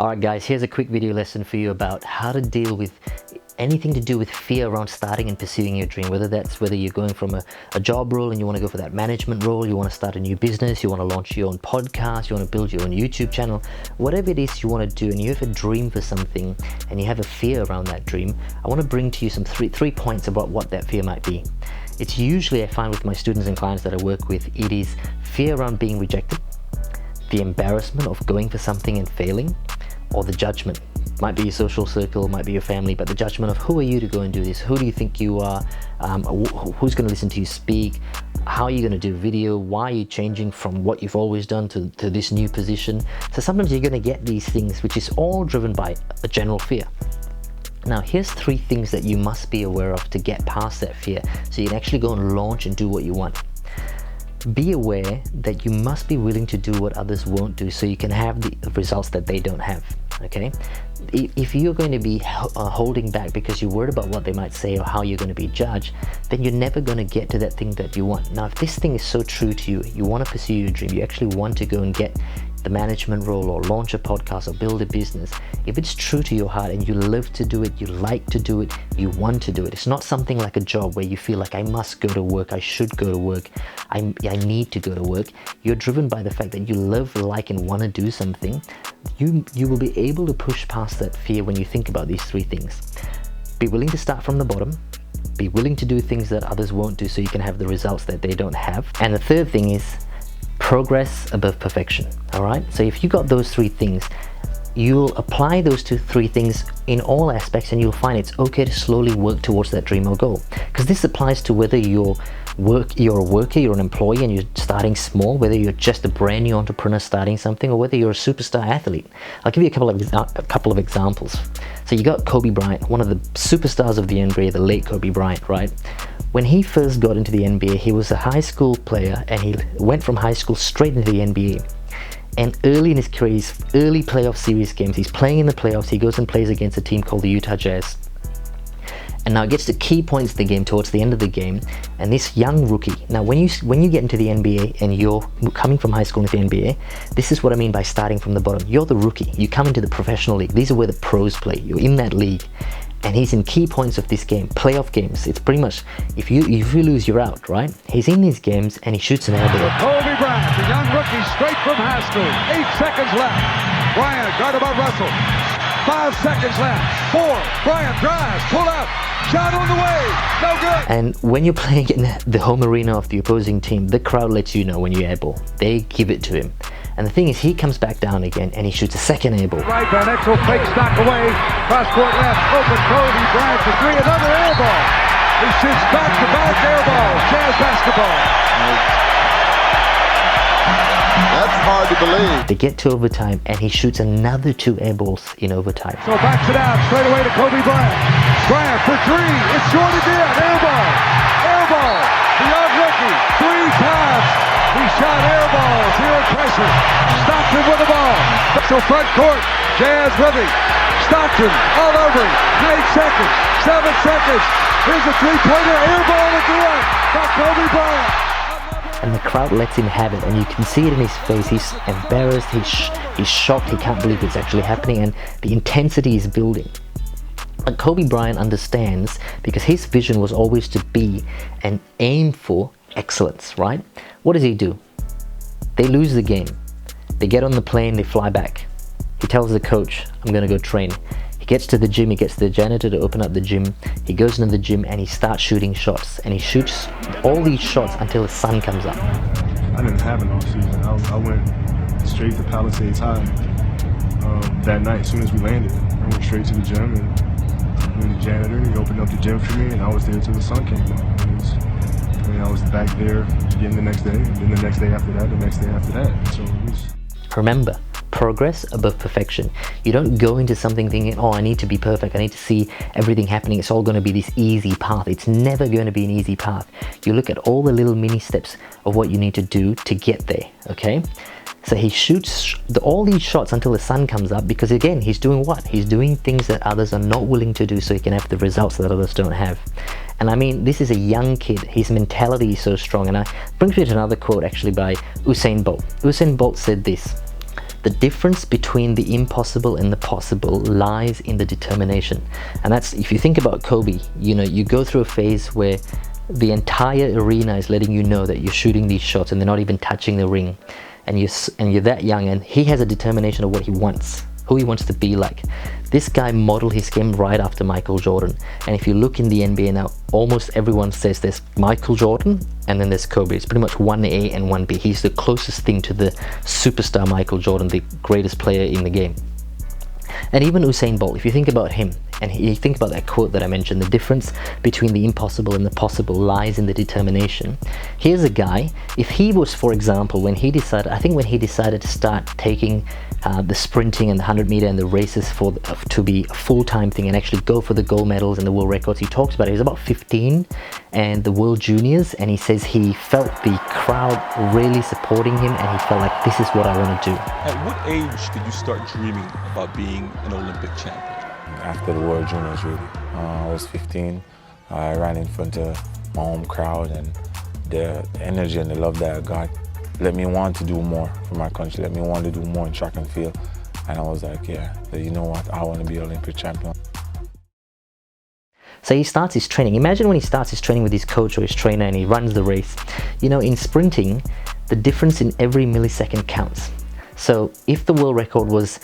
Alright guys, here's a quick video lesson for you about how to deal with anything to do with fear around starting and pursuing your dream. Whether you're going from a job role and you want to go for that management role, you want to start a new business, you want to launch your own podcast, you want to build your own YouTube channel, whatever it is you want to do, and you have a dream for something and you have a fear around that dream, I want to bring to you some three points about what that fear might be. It's usually, I find with my students and clients that I work with, it is fear around being rejected, the embarrassment of going for something and failing, or the judgment. Might be your social circle, might be your family, but the judgment of who are you to go and do this? Who do you think you are? Who's going to listen to you speak? How are you going to do a video? Why are you changing from what you've always done to this new position? So sometimes you're going to get these things, which is all driven by a general fear. Now here's 3 things that you must be aware of to get past that fear, so you can actually go and launch and do what you want. Be aware that you must be willing to do what others won't do so you can have the results that they don't have. Okay, if you're going to be holding back because you're worried about what they might say or how you're going to be judged, then you're never going to get to that thing that you want. Now if this thing is so true to you, you want to pursue your dream, you actually want to go and get the management role or launch a podcast or build a business, if it's true to your heart and you live to do it, you like to do it, you want to do it, it's not something like a job where you feel like I must go to work, I should go to work, I need to go to work. You're driven by the fact that you live, like, and want to do something. You will be able to push past that fear when you think about these 3 things. Be willing to start from the bottom, be willing to do things that others won't do so you can have the results that they don't have, and the third thing is progress above perfection. Alright, so if you got those 3 things, you'll apply those 3 things in all aspects and you'll find it's okay to slowly work towards that dream or goal. Because this applies to whether you're a worker, you're an employee and you're starting small, whether you're just a brand new entrepreneur starting something, or whether you're a superstar athlete. I'll give you a couple of examples. So you got Kobe Bryant, one of the superstars of the NBA, the late Kobe Bryant, right? When he first got into the NBA, he was a high school player and he went from high school straight into the NBA. And early in his career, his early playoff series games, he's playing in the playoffs, he goes and plays against a team called the Utah Jazz. And now it gets to key points of the game towards the end of the game, and this young rookie, now when you get into the NBA and you're coming from high school into the NBA, this is what I mean by starting from the bottom. You're the rookie, you come into the professional league, these are where the pros play, you're in that league. And he's in key points of this game, playoff games. It's pretty much, if you lose, you're out, right? He's in these games and he shoots an elbow. Kobe Bryant, the young rookie, straight from high school. 8 seconds left. Bryant guarded by Russell. 5 seconds left. 4. Bryant drives, pull out, shot on the way, no good. And when you're playing in the home arena of the opposing team, the crowd lets you know when you're air ball. They give it to him. And the thing is, he comes back down again and he shoots a second air ball. Right, Van Exel fake stock away, cross court left, open Kobe Bryant for 3, another air ball. He shoots back-to-back air balls, Jazz basketball. That's hard to believe. They get to overtime and he shoots another 2 air balls in overtime. So backs it out, straight away to Kobe Bryant. Bryant for 3, it's short again, air ball. Air ball, the young rookie, 3 times. He shot air balls, here pressure. Stockton with the ball. So front court, Jazz with him. Stockton all over him. 8 seconds, 7 seconds. Here's a 3-pointer, air ball again by Kobe Bryant. And the crowd lets him have it, and you can see it in his face. He's embarrassed, he's shocked, he can't believe it's actually happening, and the intensity is building. But Kobe Bryant understands, because his vision was always to be and aim for excellence, right? What does he do? They lose the game. They get on the plane, they fly back. He tells the coach, I'm gonna go train. He gets to the gym, he gets the janitor to open up the gym. He goes into the gym and he starts shooting shots. And he shoots all these shots until the sun comes up. I didn't have an off season. I went straight to Palisades High that night. As soon as we landed, I went straight to the gym and the janitor, he opened up the gym for me, and I was there till the sun came up. I was back there again the next day, and then the next day after that, the next day after that. So it was... Remember, progress above perfection. You don't go into something thinking, oh, I need to be perfect, I need to see everything happening, it's all going to be this easy path. It's never going to be an easy path. You look at all the little mini steps of what you need to do to get there, okay? So he shoots all these shots until the sun comes up, because again, he's doing what? He's doing things that others are not willing to do so he can have the results that others don't have. And I mean, this is a young kid, his mentality is so strong. And it brings me to another quote actually by Usain Bolt. Usain Bolt said this: The difference between the impossible and the possible lies in the determination. And that's, if you think about Kobe, you know, you go through a phase where the entire arena is letting you know that you're shooting these shots and they're not even touching the ring, and you're that young, and he has a determination of what he wants, who he wants to be like. This guy modeled his game right after Michael Jordan. And if you look in the NBA now, almost everyone says there's Michael Jordan and then there's Kobe. It's pretty much 1A and 1B. He's the closest thing to the superstar Michael Jordan, the greatest player in the game. And even Usain Bolt, if you think about him, and you think about that quote that I mentioned, the difference between the impossible and the possible lies in the determination. Here's a guy, if he was, for example, when he decided to start taking the sprinting and the 100-meter and the races to be a full-time thing and actually go for the gold medals and the world records, he talks about it. He was about 15 and the World Juniors, and he says he felt the crowd really supporting him and he felt like, this is what I want to do. At what age did you start dreaming about being an Olympic champion? After the World Juniors, really. I was 15. I ran in front of my home crowd, and the energy and the love that I got let me want to do more for my country, let me want to do more in track and field. And I was like, yeah, you know what, I want to be an Olympic champion. So he starts his training. Imagine when he starts his training with his coach or his trainer and he runs the race. You know, in sprinting, the difference in every millisecond counts. So if the world record was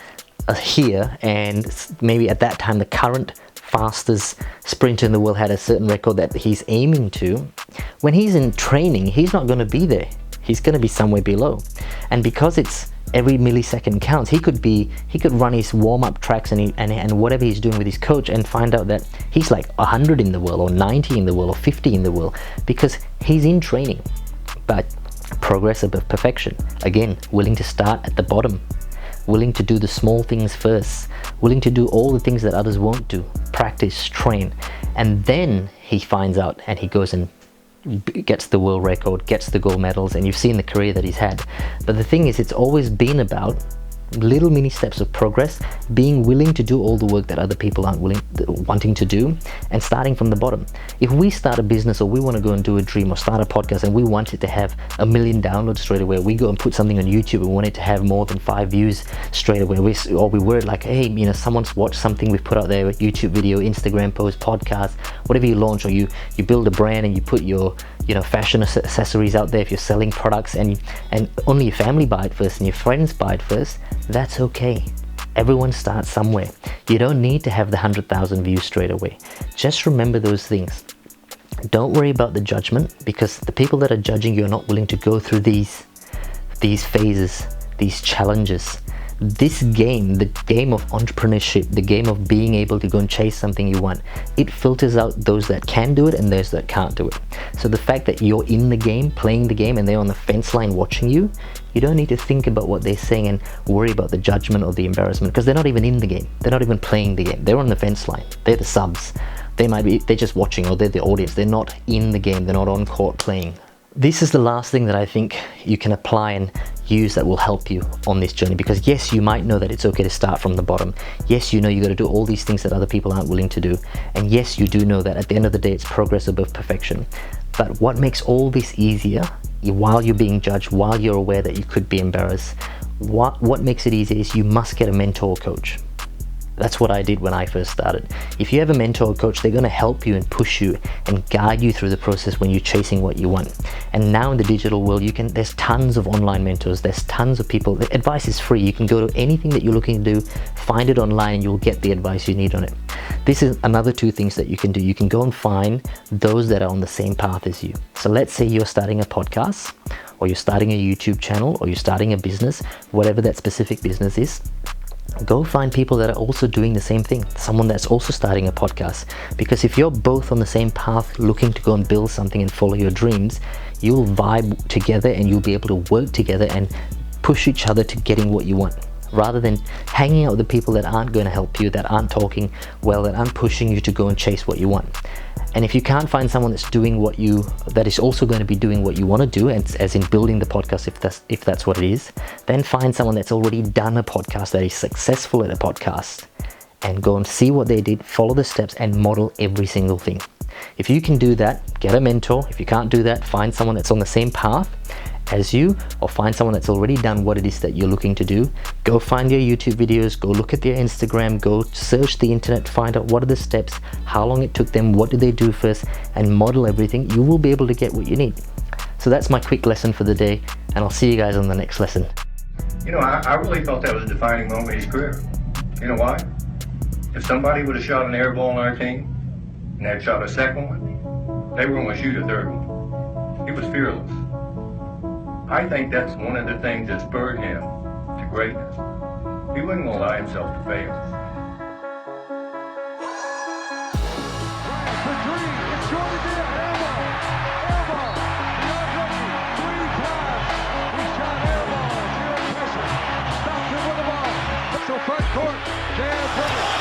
here, and maybe at that time the current fastest sprinter in the world had a certain record that he's aiming to, when he's in training, he's not going to be there. He's going to be somewhere below. And because it's every millisecond counts, he could run his warm-up tracks and whatever he's doing with his coach and find out that he's like 100 in the world or 90 in the world or 50 in the world because he's in training. But progress above perfection. Again, willing to start at the bottom, willing to do the small things first, willing to do all the things that others won't do, practice, train, and then he finds out and he goes and gets the world record, gets the gold medals, and you've seen the career that he's had. But the thing is, it's always been about little mini steps of progress, being willing to do all the work that other people aren't wanting to do, and starting from the bottom. If we start a business or we want to go and do a dream or start a podcast and we want it to have 1 million downloads straight away, we go and put something on YouTube and want it to have more than 5 views straight away, or we word like, hey, you know, someone's watched something we've put out there, a YouTube video, Instagram post, podcast, whatever you launch, or you build a brand and you put your, you know, fashion accessories out there. If you're selling products and only your family buy it first and your friends buy it first, that's okay. Everyone starts somewhere. You don't need to have the 100,000 views straight away. Just remember those things. Don't worry about the judgment, because the people that are judging you are not willing to go through these phases, these challenges. This game, the game of entrepreneurship, the game of being able to go and chase something you want, it filters out those that can do it and those that can't do it. So the fact that you're in the game, playing the game, and they're on the fence line watching you, you don't need to think about what they're saying and worry about the judgment or the embarrassment, because they're not even in the game. They're not even playing the game. They're on the fence line. They're the subs. They're just watching, or they're the audience. They're not in the game. They're not on court playing. This is the last thing that I think you can apply and use that will help you on this journey, because yes, you might know that it's okay to start from the bottom. Yes, you know you got to do all these things that other people aren't willing to do. And yes, you do know that at the end of the day, it's progress above perfection. But what makes all this easier, while you're being judged, while you're aware that you could be embarrassed, what makes it easier is you must get a mentor or coach. That's what I did when I first started. If you have a mentor or coach, they're going to help you and push you and guide you through the process when you're chasing what you want. And now in the digital world, there's tons of online mentors, there's tons of people. The advice is free. You can go to anything that you're looking to do, find it online, and you'll get the advice you need on it. This is another 2 things that you can do. You can go and find those that are on the same path as you. So let's say you're starting a podcast, or you're starting a YouTube channel, or you're starting a business, whatever that specific business is. Go find people that are also doing the same thing, someone that's also starting a podcast. Because if you're both on the same path, looking to go and build something and follow your dreams, you'll vibe together and you'll be able to work together and push each other to getting what you want, rather than hanging out with the people that aren't going to help you, that aren't talking well, that aren't pushing you to go and chase what you want. And if you can't find someone that's doing that is also going to be doing what you want to do, as in building the podcast, if that's what it is, then find someone that's already done a podcast, that is successful at a podcast, and go and see what they did, follow the steps, and model every single thing. If you can do that, get a mentor. If you can't do that, find someone that's on the same path as you, or find someone that's already done what it is that you're looking to do. Go find their YouTube videos, go look at their Instagram, go search the internet, find out what are the steps, how long it took them, what did they do first, and model everything. You will be able to get what you need. So that's my quick lesson for the day, and I'll see you guys on the next lesson. You know, I really thought that was a defining moment in his career. You know why? If somebody would have shot an air ball on our team and had shot a second one, they were going to shoot a third one. He was fearless. I think that's one of the things that spurred him to greatness. He wasn't going to allow himself to fail. For three, it's short again. Air ball. Air ball. Beyond rookie. 3 times. He shot air ball. Zero pressure. Stops him with the ball. So front court. J.R. Butler.